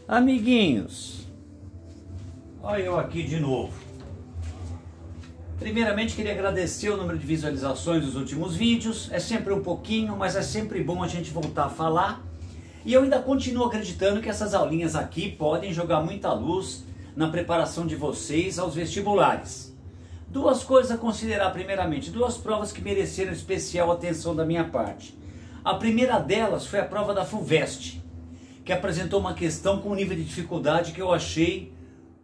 Amiguinhos, olha eu aqui de novo. Primeiramente queria agradecer o número de visualizações dos últimos vídeos. É sempre um pouquinho, mas é sempre bom a gente voltar a falar. E eu ainda continuo acreditando que essas aulinhas aqui podem jogar muita luz na preparação de vocês aos vestibulares. Duas coisas a considerar primeiramente, duas provas que mereceram especial atenção da minha parte. A primeira delas foi a prova da FUVEST, que apresentou uma questão com um nível de dificuldade que eu achei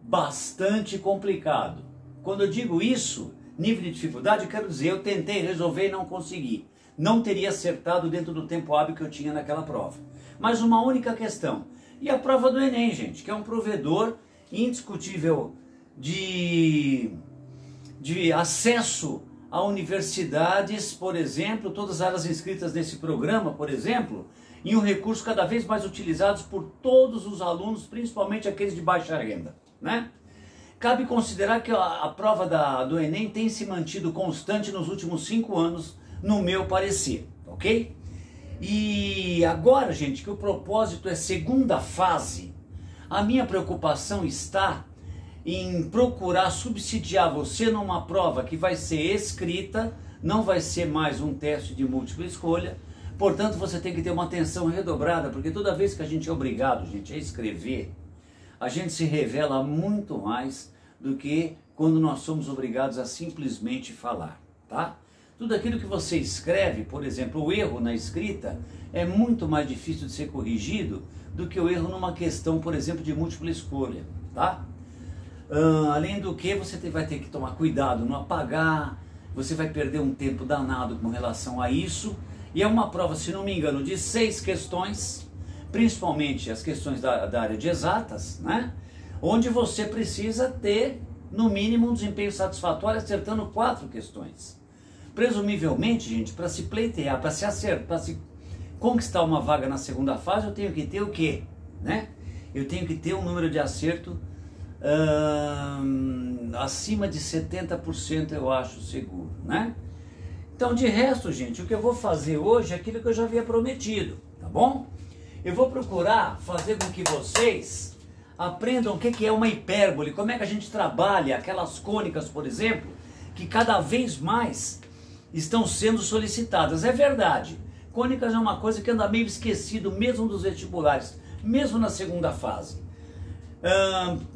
bastante complicado. Quando eu digo isso, nível de dificuldade, eu quero dizer, eu tentei resolver e não consegui. Não teria acertado dentro do tempo hábil que eu tinha naquela prova. Mas uma única questão. E a prova do Enem, gente, que é um provedor indiscutível de acesso a universidades, por exemplo, todas elas inscritas nesse programa, por exemplo, e um recurso cada vez mais utilizado por todos os alunos, principalmente aqueles de baixa renda, né? Cabe considerar que a prova do Enem tem se mantido constante nos últimos 5 anos, no meu parecer, ok? E agora, gente, que o propósito é segunda fase, a minha preocupação está em procurar subsidiar você numa prova que vai ser escrita, não vai ser mais um teste de múltipla escolha. Portanto, você tem que ter uma atenção redobrada, porque toda vez que a gente é obrigado, gente, a escrever, a gente se revela muito mais do que quando nós somos obrigados a simplesmente falar, tá? Tudo aquilo que você escreve, por exemplo, o erro na escrita, é muito mais difícil de ser corrigido do que o erro numa questão, por exemplo, de múltipla escolha, tá? Além do que, você vai ter que tomar cuidado, não apagar, você vai perder um tempo danado com relação a isso. E é uma prova, se não me engano, de 6 questões, principalmente as questões da área de exatas, né? Onde você precisa ter, no mínimo, um desempenho satisfatório acertando 4 questões. Presumivelmente, gente, para se pleitear, para se acertar, para se conquistar uma vaga na segunda fase, eu tenho que ter o quê? Né? Eu tenho que ter um número de acerto acima de 70%, eu acho seguro, né? Então, de resto, gente, o que eu vou fazer hoje é aquilo que eu já havia prometido, tá bom? Eu vou procurar fazer com que vocês aprendam o que é uma hipérbole, como é que a gente trabalha aquelas cônicas, por exemplo, que cada vez mais estão sendo solicitadas. É verdade, cônicas é uma coisa que anda meio esquecido, mesmo dos vestibulares, mesmo na segunda fase.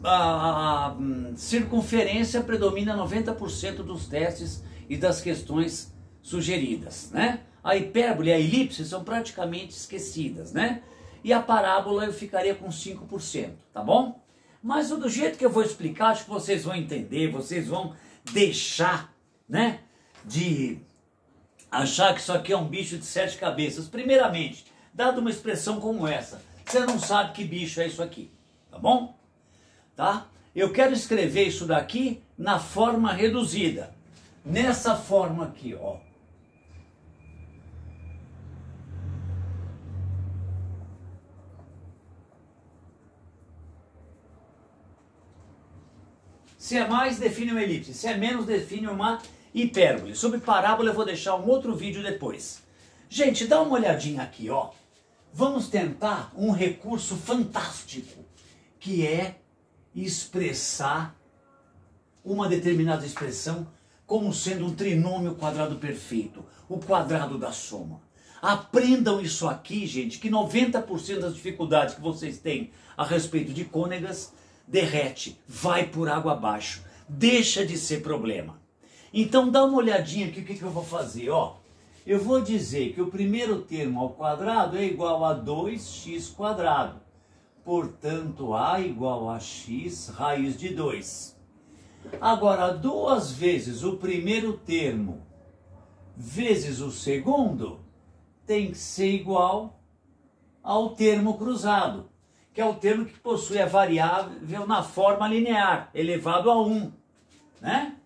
A circunferência predomina 90% dos testes e das questões sugeridas, né? A hipérbole e a elipse são praticamente esquecidas, né? E a parábola eu ficaria com 5%, tá bom? Mas do jeito que eu vou explicar, acho que vocês vão entender, vocês vão deixar, né, de achar que isso aqui é um bicho de 7 cabeças. Primeiramente, dado uma expressão como essa, você não sabe que bicho é isso aqui, tá bom? Tá? Eu quero escrever isso daqui na forma reduzida, nessa forma aqui, ó. Se é mais, define uma elipse. Se é menos, define uma hipérbole. Sobre parábola eu vou deixar um outro vídeo depois. Gente, dá uma olhadinha aqui, ó. Vamos tentar um recurso fantástico, que é expressar uma determinada expressão como sendo um trinômio quadrado perfeito, o quadrado da soma. Aprendam isso aqui, gente, que 90% das dificuldades que vocês têm a respeito de cônegas derrete, vai por água abaixo, deixa de ser problema. Então dá uma olhadinha aqui o que eu vou fazer, ó. Eu vou dizer que o primeiro termo ao quadrado é igual a 2x². Portanto, a igual a x raiz de 2. Agora, 2 vezes o primeiro termo vezes o segundo tem que ser igual ao termo cruzado, que é o termo que possui a variável na forma linear, elevado a 1, né?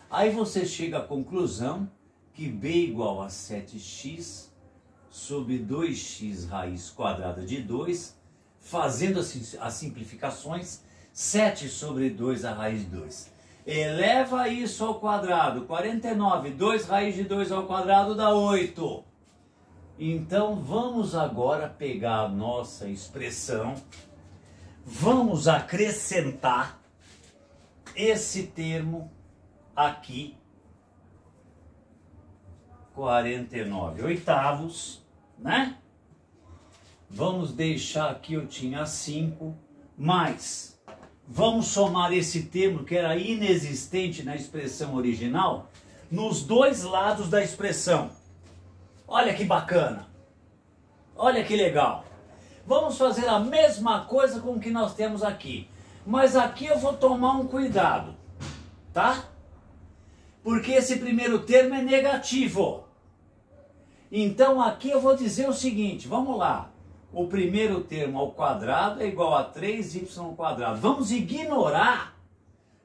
Aí você chega à conclusão que b igual a 7x sobre 2x raiz quadrada de 2, fazendo as simplificações, 7 sobre 2 a raiz de 2. Eleva isso ao quadrado, 49, 2 raiz de 2 ao quadrado dá 8. Então vamos agora pegar a nossa expressão, vamos acrescentar esse termo aqui, 49/8, né? Vamos deixar aqui, eu tinha 5, mais, vamos somar esse termo que era inexistente na expressão original, nos dois lados da expressão. Olha que bacana, olha que legal. Vamos fazer a mesma coisa com o que nós temos aqui, mas aqui eu vou tomar um cuidado, tá? Porque esse primeiro termo é negativo. Então aqui eu vou dizer o seguinte, vamos lá. O primeiro termo ao quadrado é igual a 3y ao quadrado. Vamos ignorar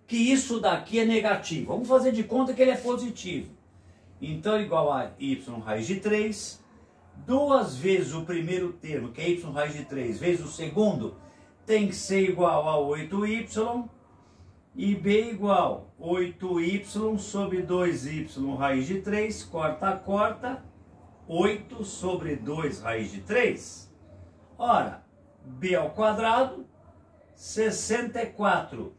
que isso daqui é negativo. Vamos fazer de conta que ele é positivo. Então igual a y raiz de 3, duas vezes o primeiro termo, que é y raiz de 3, vezes o segundo, tem que ser igual a 8y, e b igual 8y sobre 2y raiz de 3, corta, 8 sobre 2 raiz de 3. Ora, b ao quadrado, 64.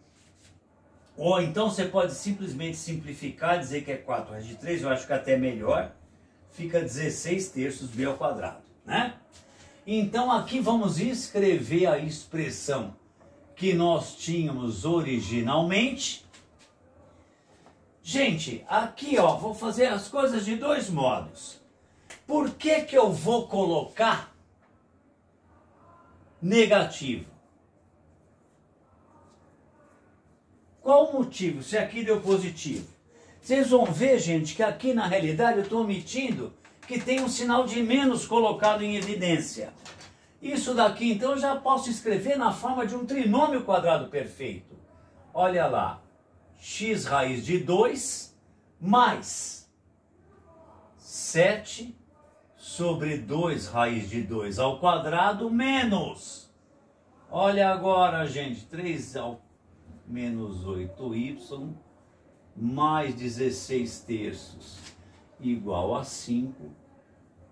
Ou então você pode simplesmente simplificar, dizer que é 4 raiz de 3, eu acho que até melhor. Fica 16 terços b ao quadrado, né? Então aqui vamos escrever a expressão que nós tínhamos originalmente. Gente, aqui ó, vou fazer as coisas de dois modos. Por que que eu vou colocar negativo? Qual o motivo? Se aqui deu positivo. Vocês vão ver, gente, que aqui na realidade eu estou omitindo que tem um sinal de menos colocado em evidência. Isso daqui, então, eu já posso escrever na forma de um trinômio quadrado perfeito. Olha lá, x raiz de 2 mais 7 sobre 2 raiz de 2 ao quadrado menos. Olha agora, gente, 3 ao menos 8y mais 16 terços igual a 5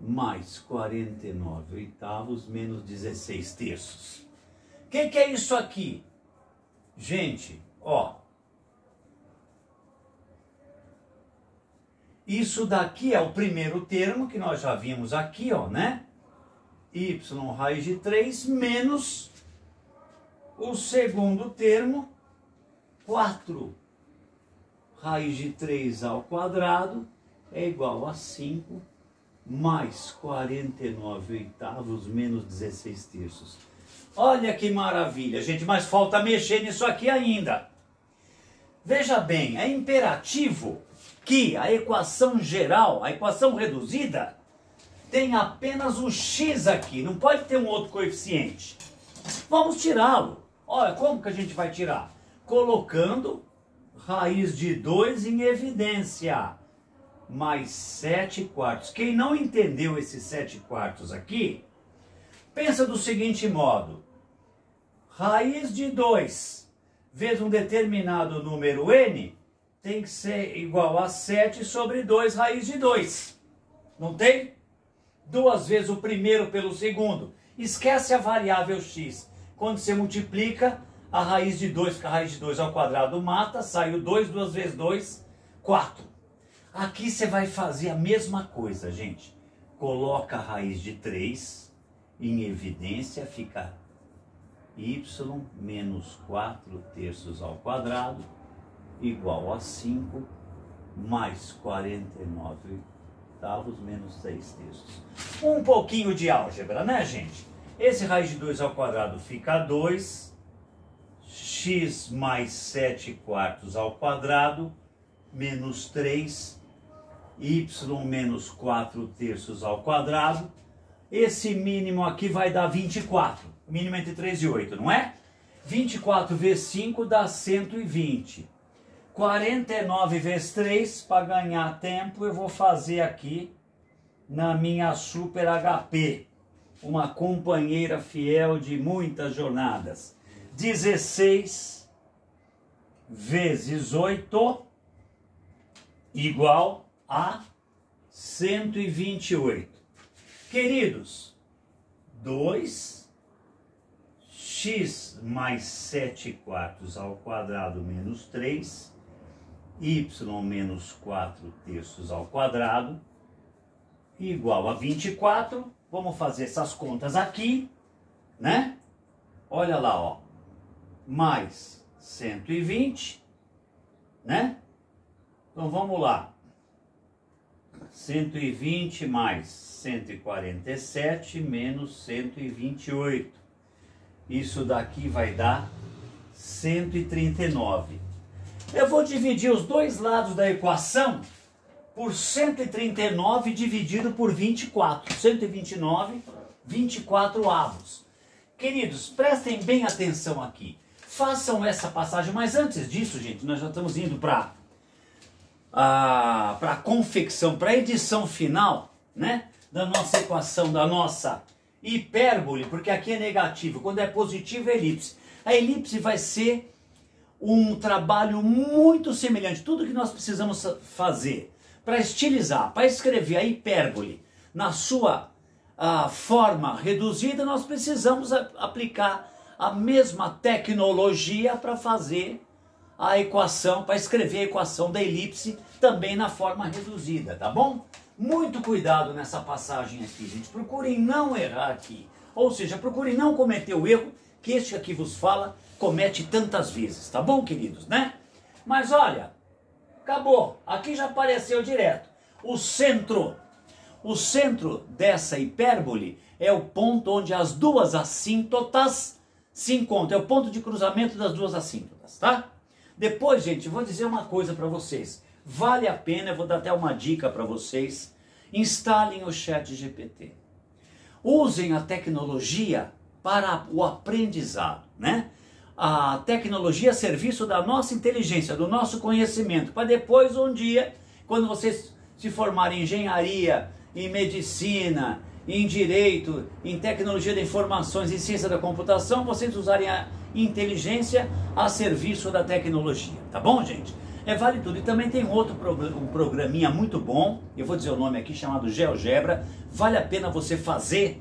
mais 49/8 menos 16 terços. O que é isso aqui? Gente, ó. Isso daqui é o primeiro termo que nós já vimos aqui, ó, né? Y raiz de 3 menos o segundo termo, 4 raiz de 3 ao quadrado é igual a 5 mais 49/8 menos 16 terços. Olha que maravilha, gente, mas falta mexer nisso aqui ainda. Veja bem, é imperativo que a equação geral, a equação reduzida, tem apenas o x aqui, não pode ter um outro coeficiente. Vamos tirá-lo. Olha, como que a gente vai tirar? Colocando raiz de 2 em evidência, mais 7/4. Quem não entendeu esses 7/4 aqui, pensa do seguinte modo. Raiz de 2 vezes um determinado número n tem que ser igual a 7 sobre 2 raiz de 2. Não tem? Duas vezes o primeiro pelo segundo. Esquece a variável x. Quando você multiplica, a raiz de 2 fica a raiz de 2 ao quadrado, mata, sai o 2, 2 vezes 2, 4. Aqui você vai fazer a mesma coisa, gente. Coloca a raiz de 3 em evidência, fica y menos 4 terços ao quadrado igual a 5 mais 49/8 menos 6 terços. Um pouquinho de álgebra, né, gente? Esse raiz de 2 ao quadrado fica 2, x mais 7/4 ao quadrado, menos 3, y menos 4 terços ao quadrado. Esse mínimo aqui vai dar 24. O mínimo entre 3 e 8, não é? 24 vezes 5 dá 120. 49 vezes 3, para ganhar tempo, eu vou fazer aqui na minha Super HP. Uma companheira fiel de muitas jornadas. 16 vezes 8 igual a 128. Queridos, 2x x mais 7/4 ao quadrado menos 3, y menos 4/3 ao quadrado, igual a 24. Vamos fazer essas contas aqui, né? Olha lá, ó. Mais 120, né? Então vamos lá. 120 mais 147 menos 128. Isso daqui vai dar 139. Eu vou dividir os dois lados da equação por 139 dividido por 24. 129, 24 avos. Queridos, prestem bem atenção aqui. Façam essa passagem, mas antes disso, gente, nós já estamos indo para a confecção, para a edição final, né, da nossa equação, da nossa hipérbole, porque aqui é negativo, quando é positivo é elipse. A elipse vai ser um trabalho muito semelhante. Tudo que nós precisamos fazer para estilizar, para escrever a hipérbole na sua forma reduzida, nós precisamos aplicar a mesma tecnologia para fazer a equação, para escrever a equação da elipse também na forma reduzida, tá bom? Muito cuidado nessa passagem aqui, gente. Procurem não errar aqui. Ou seja, procurem não cometer o erro que este aqui vos fala comete tantas vezes, tá bom, queridos, né? Mas olha, acabou. Aqui já apareceu direto. O centro dessa hipérbole é o ponto onde as duas assíntotas se encontram. É o ponto de cruzamento das duas assíntotas, tá? Depois, gente, vou dizer uma coisa para vocês. Vale a pena, eu vou dar até uma dica para vocês. Instalem o ChatGPT. Usem a tecnologia para o aprendizado, né? A tecnologia a serviço da nossa inteligência, do nosso conhecimento, para depois um dia, quando vocês se formarem em engenharia, em medicina, em direito, em tecnologia de informações, em ciência da computação, vocês usarem a inteligência a serviço da tecnologia, tá bom, gente? Vale tudo. E também tem um programinha muito bom, eu vou dizer o nome aqui, chamado GeoGebra. Vale a pena você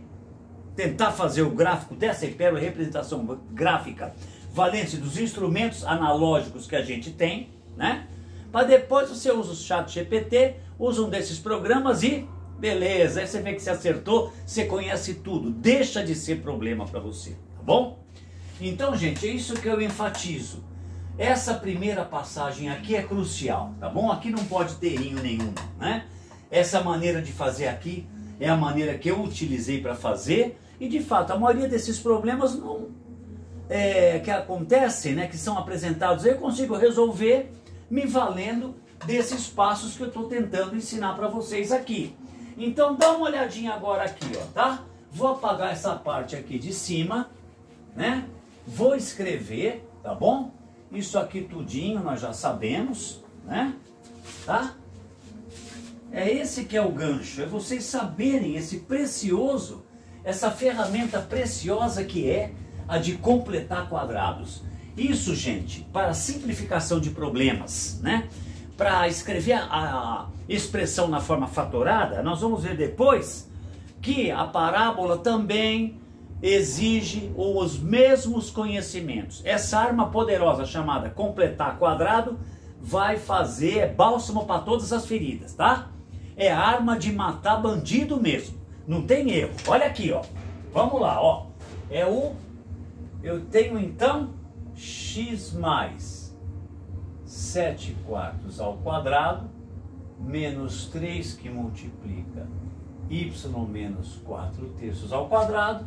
tentar fazer o gráfico dessa hipérbole, representação gráfica valente dos instrumentos analógicos que a gente tem, né? Para depois você usa o ChatGPT, usa um desses programas e beleza, aí você vê que você acertou, você conhece tudo, deixa de ser problema para você, tá bom? Então, gente, é isso que eu enfatizo. Essa primeira passagem aqui é crucial, tá bom? Aqui não pode ter errinho nenhum, né? Essa maneira de fazer aqui é a maneira que eu utilizei para fazer, e de fato a maioria desses problemas que acontecem, né, que são apresentados, eu consigo resolver me valendo desses passos que eu estou tentando ensinar para vocês aqui. Então dá uma olhadinha agora aqui, ó, tá? Vou apagar essa parte aqui de cima, né? Vou escrever, tá bom? Isso aqui tudinho nós já sabemos, né? Tá? É esse que é o gancho, é vocês saberem essa ferramenta preciosa que é a de completar quadrados. Isso, gente, para simplificação de problemas, né? Para escrever a expressão na forma fatorada, nós vamos ver depois que a parábola também exige os mesmos conhecimentos. Essa arma poderosa chamada completar quadrado vai fazer bálsamo para todas as feridas, tá? É arma de matar bandido mesmo, não tem erro. Olha aqui, ó. Vamos lá, ó. Eu tenho então x mais 7/4 ao quadrado menos 3 que multiplica y menos 4/3 ao quadrado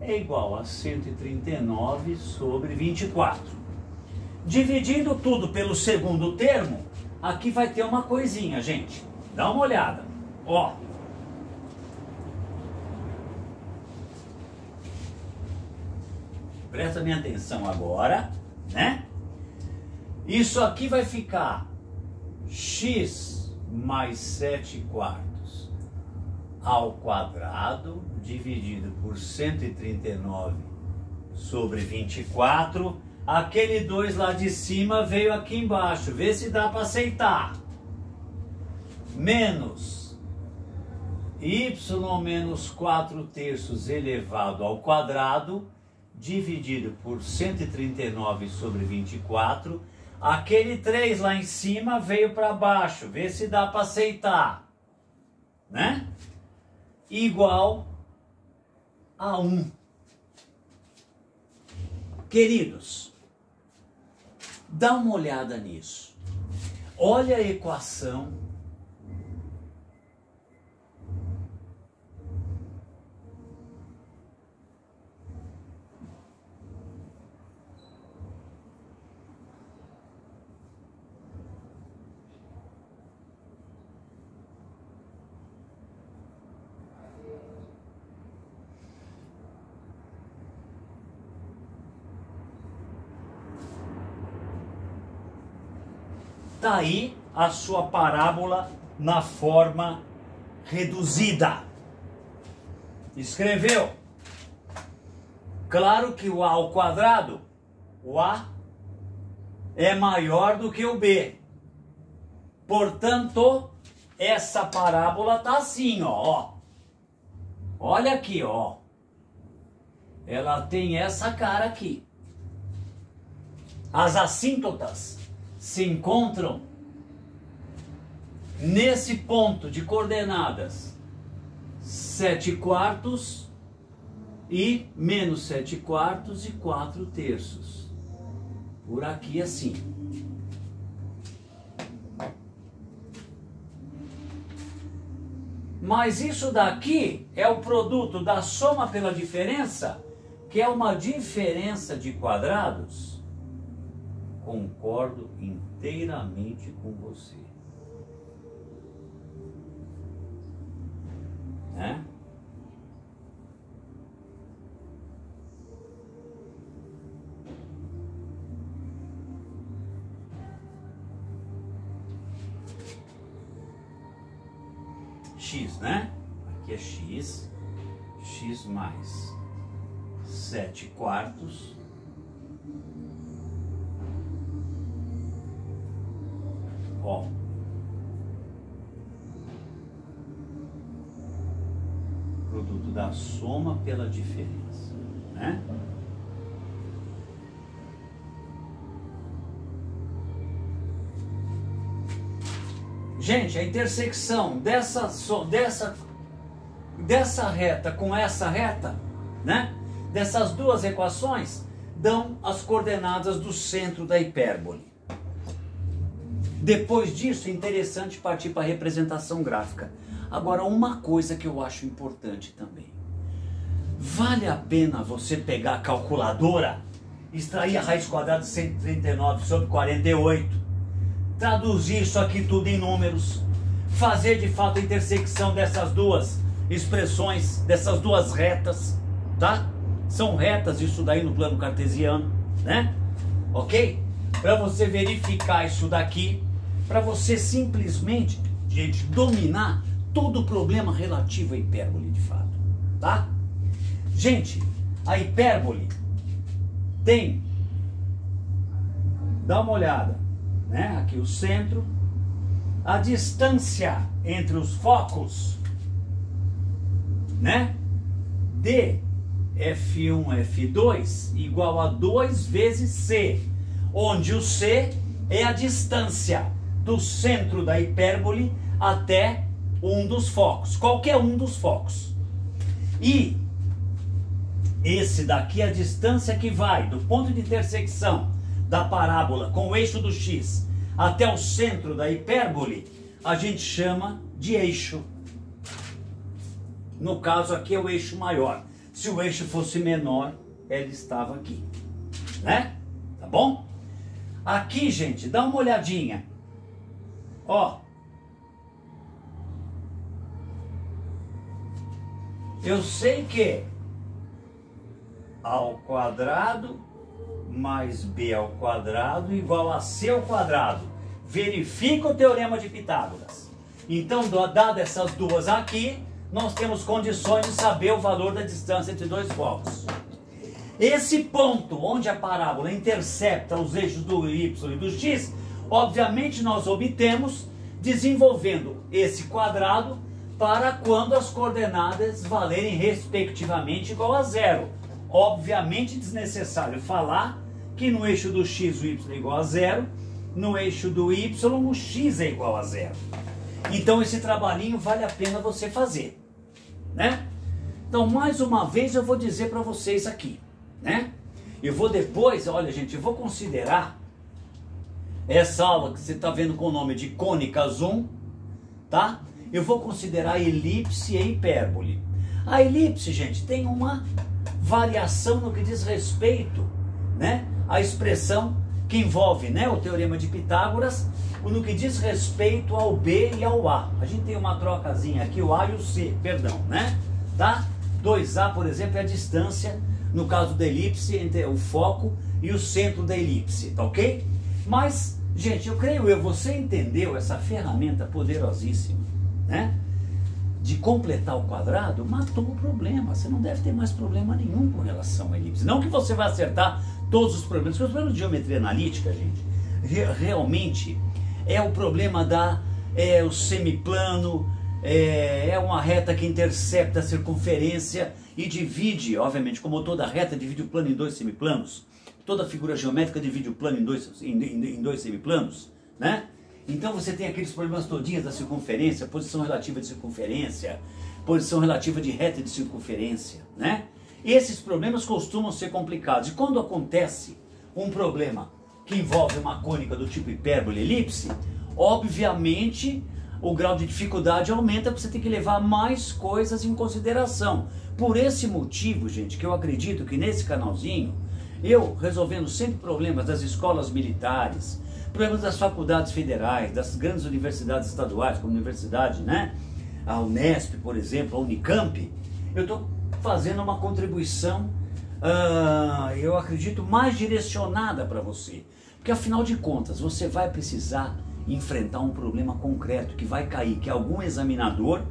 é igual a 139 sobre 24. Dividindo tudo pelo segundo termo, aqui vai ter uma coisinha, gente. Dá uma olhada. Ó. Presta minha atenção agora, né? Isso aqui vai ficar x mais 7/4 ao quadrado dividido por 139 sobre 24. Aquele 2 lá de cima veio aqui embaixo. Vê se dá para aceitar. Menos y menos 4/3 elevado ao quadrado dividido por 139 sobre 24. Aquele 3 lá em cima veio para baixo. Vê se dá para aceitar. Né? Igual a 1. Queridos, dá uma olhada nisso. Olha a equação. Está aí a sua parábola na forma reduzida. Escreveu? Claro que o A ao quadrado, o A é maior do que o B. Portanto, essa parábola está assim, ó. Olha aqui, ó. Ela tem essa cara aqui. As assíntotas se encontram nesse ponto de coordenadas 7/4 e menos 7/4 e 4/3. Por aqui assim. Mas isso daqui é o produto da soma pela diferença, que é uma diferença de quadrados. Concordo inteiramente com você. Né? X, né? Aqui é X. X mais 7/4. Ó. Produto da soma pela diferença, né? Gente, a intersecção dessa reta com essa reta, né? Dessas duas equações dão as coordenadas do centro da hipérbole. Depois disso, é interessante partir para a representação gráfica. Agora, uma coisa que eu acho importante também. Vale a pena você pegar a calculadora, extrair a raiz quadrada de 139 sobre 48, traduzir isso aqui tudo em números, fazer de fato a intersecção dessas duas expressões, dessas duas retas, tá? São retas isso daí no plano cartesiano, né? Ok? Para você verificar isso daqui, para você simplesmente, gente, dominar todo o problema relativo à hipérbole de fato, tá? Gente, a hipérbole tem, dá uma olhada, né? Aqui o centro, a distância entre os focos, né? D F1, F2 igual a 2 vezes C, onde o C é a distância do centro da hipérbole até um dos focos, qualquer um dos focos. E esse daqui é a distância que vai do ponto de intersecção da parábola com o eixo do X até o centro da hipérbole, a gente chama de eixo. No caso aqui é o eixo maior. Se o eixo fosse menor, ele estava aqui, né? Tá bom? Aqui, gente, dá uma olhadinha. Ó. Eu sei que A ao quadrado mais B ao quadrado igual a C ao quadrado. Verifica o teorema de Pitágoras. Então, dado essas duas aqui, nós temos condições de saber o valor da distância entre dois focos. Esse ponto onde a parábola intercepta os eixos do Y e do X, obviamente nós obtemos desenvolvendo esse quadrado para quando as coordenadas valerem respectivamente igual a 0. obviamente desnecessário falar que no eixo do x o y é igual a zero, no eixo do y o x é igual a zero. Então esse trabalhinho vale a pena você fazer, né? Então mais uma vez eu vou dizer para vocês aqui, né? Eu vou depois, olha gente, eu vou considerar essa aula que você está vendo com o nome de cônicas 1, tá? Eu vou considerar elipse e hipérbole. A elipse, gente, tem uma variação no que diz respeito, né, à expressão que envolve, né, o teorema de Pitágoras, no que diz respeito ao B e ao A. A gente tem uma trocazinha aqui, o A e o C, perdão, né? Tá? 2A, por exemplo, é a distância, no caso da elipse, entre o foco e o centro da elipse, tá ok? Mas, gente, você entendeu essa ferramenta poderosíssima, né? De completar o quadrado, matou o problema. Você não deve ter mais problema nenhum com relação à elipse. Não que você vai acertar todos os problemas, porque os problemas de geometria analítica, gente, realmente é o problema o semiplano, é uma reta que intercepta a circunferência e divide, obviamente, como toda reta divide o plano em dois semiplanos, toda figura geométrica divide o plano em dois semiplanos, né? Então você tem aqueles problemas todinhos da circunferência, posição relativa de circunferência, posição relativa de reta de circunferência, né? Esses problemas costumam ser complicados. E quando acontece um problema que envolve uma cônica do tipo hipérbole elipse, obviamente o grau de dificuldade aumenta, porque você tem que levar mais coisas em consideração. Por esse motivo, gente, que eu acredito que nesse canalzinho, eu resolvendo sempre problemas das escolas militares, problemas das faculdades federais, das grandes universidades estaduais, como a universidade, né? A Unesp, por exemplo, a Unicamp, eu estou fazendo uma contribuição, eu acredito, mais direcionada para você. Porque afinal de contas, você vai precisar enfrentar um problema concreto que vai cair, que algum examinador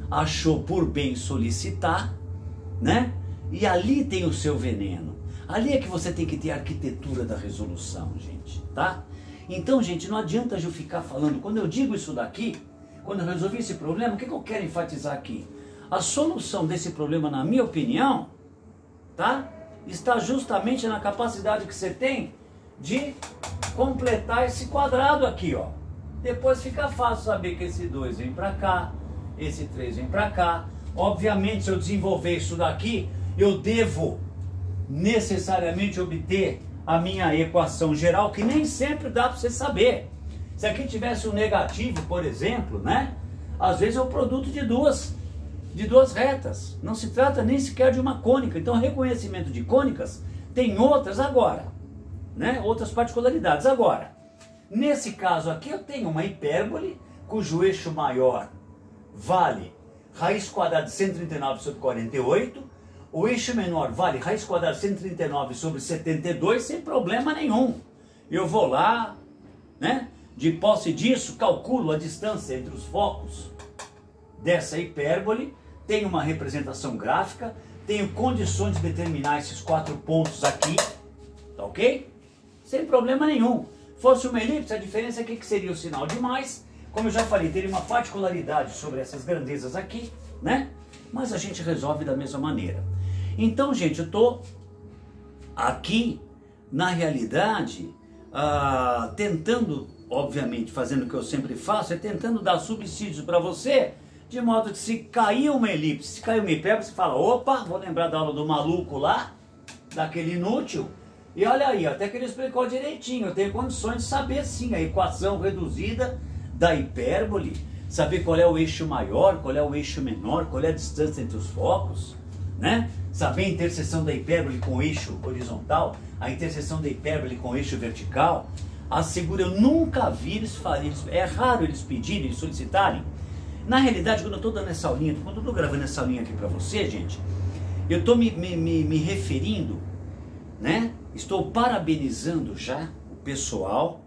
achou por bem solicitar, né? E ali tem o seu veneno. Ali é que você tem que ter a arquitetura da resolução, gente, tá? Então, gente, não adianta eu ficar falando. Quando eu digo isso daqui, quando eu resolvi esse problema, o que eu quero enfatizar aqui? A solução desse problema, na minha opinião, tá? Está justamente na capacidade que você tem de completar esse quadrado aqui, ó. Depois fica fácil saber que esse 2 vem para cá, esse 3 vem para cá. Obviamente, se eu desenvolver isso daqui, eu devo necessariamente obter a minha equação geral, que nem sempre dá para você saber. Se aqui tivesse um negativo, por exemplo, né? Às vezes é o produto de duas retas. Não se trata nem sequer de uma cônica. Então, reconhecimento de cônicas tem outras agora, né? Outras particularidades. Agora, nesse caso aqui, eu tenho uma hipérbole cujo eixo maior vale raiz quadrada de 139 sobre 48. O eixo menor vale raiz quadrada de 139 sobre 72 sem problema nenhum. Eu vou lá, né? De posse disso, calculo a distância entre os focos dessa hipérbole, tenho uma representação gráfica, tenho condições de determinar esses 4 pontos aqui, tá ok? Sem problema nenhum. Fosse uma elipse, a diferença aqui que seria o sinal de mais, como eu já falei, teria uma particularidade sobre essas grandezas aqui, né? Mas a gente resolve da mesma maneira. Então, gente, eu estou aqui, na realidade, tentando, obviamente, fazendo o que eu sempre faço, é tentando dar subsídios para você, de modo que se cair uma elipse, se cair uma hipérbole, você fala, opa, vou lembrar da aula do maluco lá, daquele inútil, e olha aí, até que ele explicou direitinho, eu tenho condições de saber sim a equação reduzida da hipérbole, saber qual é o eixo maior, qual é o eixo menor, qual é a distância entre os focos, né? Saber a interseção da hipérbole com o eixo horizontal, a interseção da hipérbole com o eixo vertical. Asseguro, eu nunca vi eles fazerem, é raro eles pedirem, eles solicitarem. Na realidade, quando eu estou dando essa aulinha, quando eu estou gravando essa aulinha aqui para você, gente, eu estou me referindo, né? Estou parabenizando já o pessoal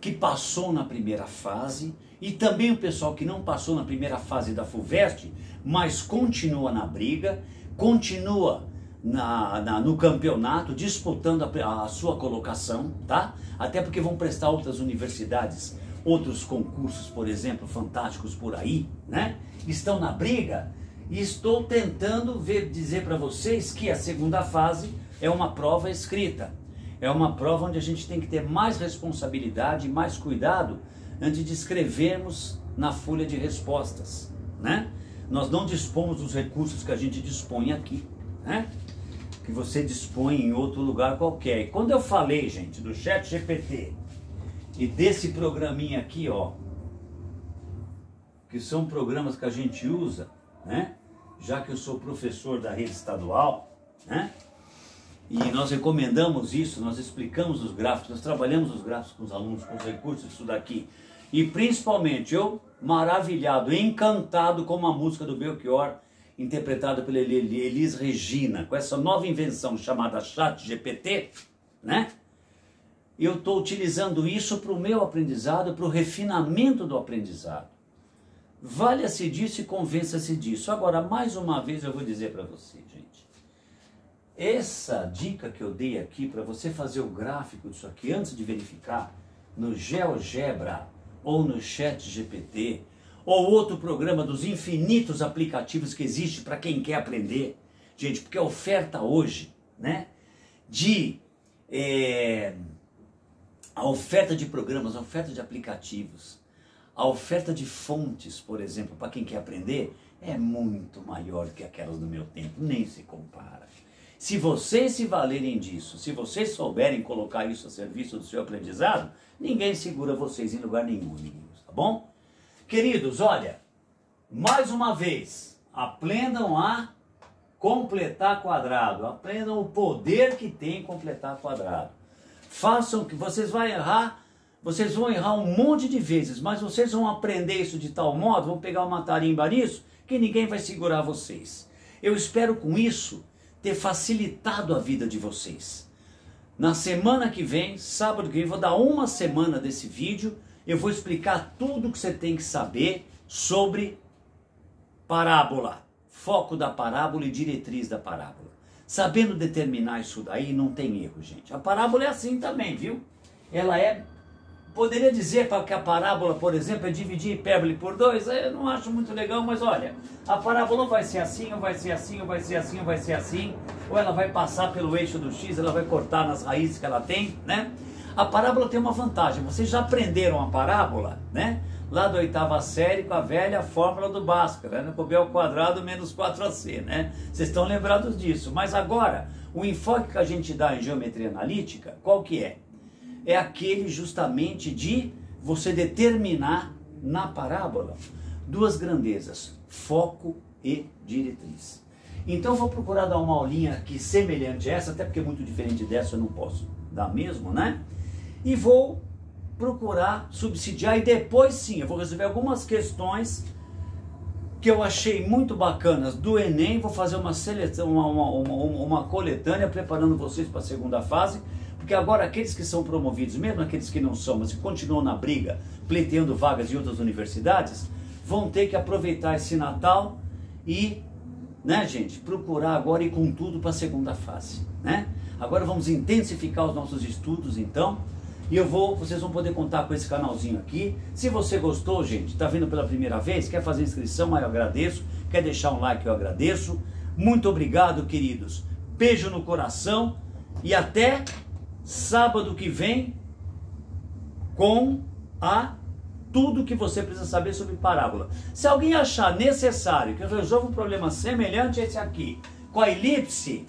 que passou na primeira fase e também o pessoal que não passou na primeira fase da FUVEST, mas continua na briga, continua no campeonato, disputando a sua colocação, tá? Até porque vão prestar outras universidades, outros concursos, por exemplo, fantásticos por aí, né? Estão na briga E estou tentando dizer para vocês que a segunda fase é uma prova escrita. É uma prova onde a gente tem que ter mais responsabilidade e mais cuidado antes de escrevermos na folha de respostas, né? Nós não dispomos dos recursos que a gente dispõe aqui, né? Que você dispõe em outro lugar qualquer. E quando eu falei, gente, do ChatGPT e desse programinha aqui, ó, que são programas que a gente usa, né? Já que eu sou professor da rede estadual, né? E nós recomendamos isso, nós explicamos os gráficos, nós trabalhamos os gráficos com os alunos, com os recursos disso daqui. E principalmente eu, maravilhado, encantado com uma música do Belchior, interpretada pela Elis Regina, com essa nova invenção chamada ChatGPT, né? Eu estou utilizando isso para o meu aprendizado, para o refinamento do aprendizado. Valha-se disso e convença-se disso. Agora, mais uma vez eu vou dizer para você, gente. Essa dica que eu dei aqui para você fazer o gráfico disso aqui antes de verificar no GeoGebra ou no ChatGPT ou outro programa dos infinitos aplicativos que existe para quem quer aprender, gente, porque a oferta hoje, né, a oferta de programas, a oferta de aplicativos, a oferta de fontes, por exemplo, para quem quer aprender, é muito maior que aquelas do meu tempo, nem se compara. Se vocês se valerem disso, se vocês souberem colocar isso a serviço do seu aprendizado, ninguém segura vocês em lugar nenhum, amiguinhos, tá bom? Queridos, olha, mais uma vez, aprendam a completar quadrado, aprendam o poder que tem completar quadrado. Façam que vocês vão errar um monte de vezes, mas vocês vão aprender isso de tal modo, vão pegar uma tarimba nisso, que ninguém vai segurar vocês. Eu espero com isso ter facilitado a vida de vocês. Na semana que vem, sábado que vem, vou dar uma semana desse vídeo, eu vou explicar tudo que você tem que saber sobre parábola, foco da parábola e diretriz da parábola. Sabendo determinar isso daí, não tem erro, gente. A parábola é assim também, viu? Ela poderia dizer que a parábola, por exemplo, é dividir hipérbole por 2, eu não acho muito legal, mas olha, a parábola vai ser assim, ou vai ser assim, ou vai ser assim, ou vai ser assim, ou ela vai passar pelo eixo do X, ela vai cortar nas raízes que ela tem, né? A parábola tem uma vantagem, vocês já aprenderam a parábola, né? Lá da 8ª série com a velha fórmula do Bhaskara, né? B ao quadrado menos 4AC, né? Vocês estão lembrados disso, mas agora, o enfoque que a gente dá em geometria analítica, qual que é? É aquele justamente de você determinar na parábola duas grandezas, foco e diretriz. Então eu vou procurar dar uma aulinha aqui semelhante a essa, até porque é muito diferente dessa eu não posso dar mesmo, né? E vou procurar subsidiar e depois sim, eu vou resolver algumas questões que eu achei muito bacanas do Enem, vou fazer uma seleção, uma coletânea preparando vocês para a segunda fase, porque agora aqueles que são promovidos, mesmo aqueles que não são, mas que continuam na briga, pleiteando vagas em outras universidades, vão ter que aproveitar esse Natal e, né, gente, procurar agora ir com tudo para a segunda fase, né? Agora vamos intensificar os nossos estudos, então, e vocês vão poder contar com esse canalzinho aqui. Se você gostou, gente, está vindo pela primeira vez, quer fazer inscrição, eu agradeço, quer deixar um like, eu agradeço. Muito obrigado, queridos. Beijo no coração e até sábado que vem com tudo que você precisa saber sobre parábola. Se alguém achar necessário que eu resolva um problema semelhante a esse aqui, com a elipse,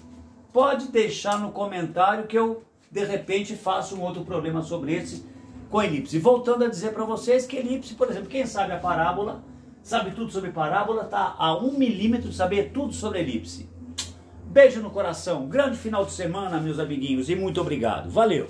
pode deixar no comentário que eu, de repente, faço um outro problema sobre esse com a elipse. Voltando a dizer para vocês que elipse, por exemplo, quem sabe a parábola, sabe tudo sobre parábola, está a 1 milímetro de saber tudo sobre elipse. Beijo no coração, grande final de semana, meus amiguinhos, e muito obrigado. Valeu!